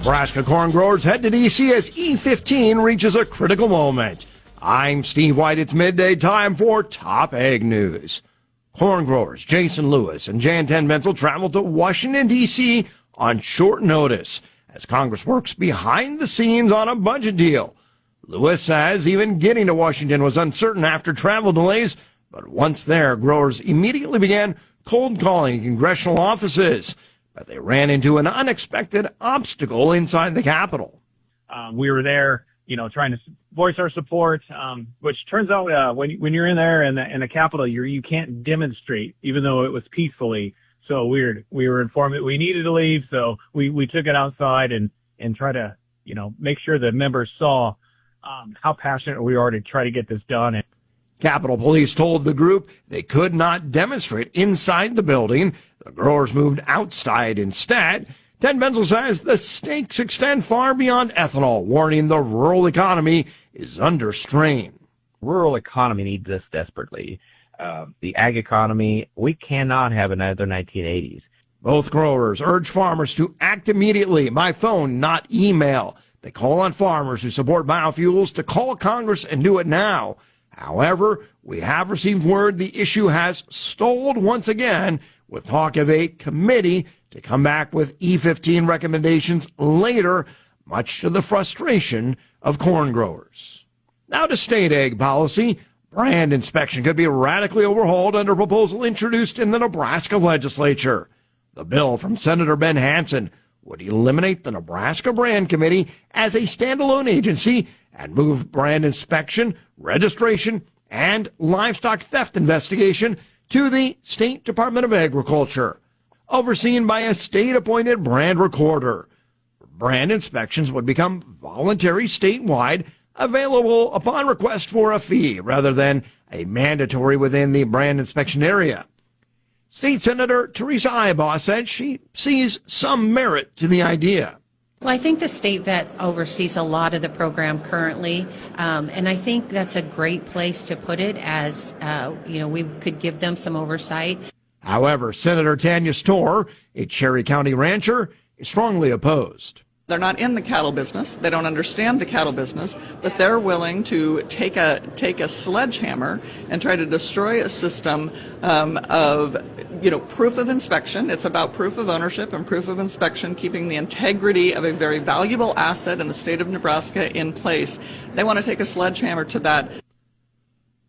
Nebraska corn growers head to D.C. as E15 reaches a critical moment. I'm Steve White. It's midday time for Top Ag News. Corn growers Jason Lewis and Jan Tenbenzel traveled to Washington, D.C. on short notice as Congress works behind the scenes on a budget deal. Lewis says even getting to Washington was uncertain after travel delays, but once there, growers immediately began cold calling congressional offices. But they ran into an unexpected obstacle inside the Capitol. We were there, trying to voice our support, which turns out when you're in there in the Capitol, you can't demonstrate, even though it was peacefully. So weird. We were informed that we needed to leave, so we took it outside and try to, make sure the members saw how passionate we are to try to get this done. Capitol Police told the group they could not demonstrate inside the building. The growers moved outside instead. Tenbenzel says the stakes extend far beyond ethanol, warning the rural economy is under strain. Rural economy needs this desperately. The ag economy, we cannot have another 1980s. Both growers urge farmers to act immediately by phone, not email. They call on farmers who support biofuels to call Congress and do it now. However, we have received word the issue has stalled once again, with talk of a committee to come back with E15 recommendations later, much to the frustration of corn growers. Now to state ag policy. Brand inspection could be radically overhauled under a proposal introduced in the Nebraska legislature. The bill from Senator Ben Hansen would eliminate the Nebraska Brand Committee as a standalone agency and move brand inspection, registration, and livestock theft investigation to the State Department of Agriculture, overseen by a state-appointed brand recorder. Brand inspections would become voluntary statewide, available upon request for a fee rather than a mandatory within the brand inspection area. State Senator Teresa Ibaugh said she sees some merit to the idea. Well, I think the state vet oversees a lot of the program currently, and I think that's a great place to put it as, we could give them some oversight. However, Senator Tanya Storr, a Cherry County rancher, is strongly opposed. They're not in the cattle business. They don't understand the cattle business, but they're willing to take a sledgehammer and try to destroy a system of proof of inspection. It's about proof of ownership and proof of inspection, keeping the integrity of a very valuable asset in the state of Nebraska in place. They want to take a sledgehammer to that.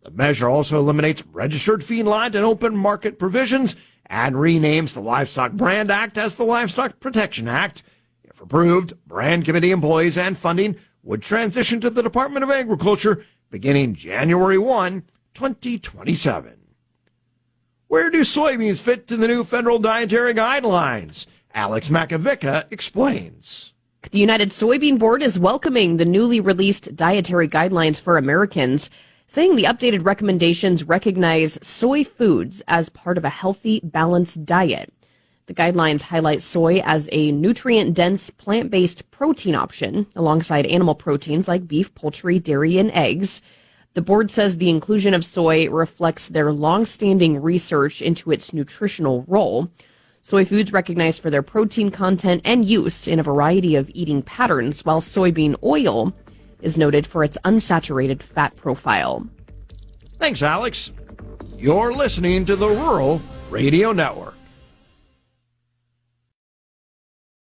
The measure also eliminates registered feedlot and open market provisions and renames the Livestock Brand Act as the Livestock Protection Act. If approved, Brand Committee employees and funding would transition to the Department of Agriculture beginning January 1, 2027. Where do soybeans fit to the new federal dietary guidelines? Alex Makovica explains. The United Soybean Board is welcoming the newly released dietary guidelines for Americans, saying the updated recommendations recognize soy foods as part of a healthy, balanced diet. The guidelines highlight soy as a nutrient-dense, plant-based protein option alongside animal proteins like beef, poultry, dairy, and eggs. The board says the inclusion of soy reflects their long-standing research into its nutritional role. Soy foods recognized for their protein content and use in a variety of eating patterns, while soybean oil is noted for its unsaturated fat profile. Thanks, Alex. You're listening to the Rural Radio Network.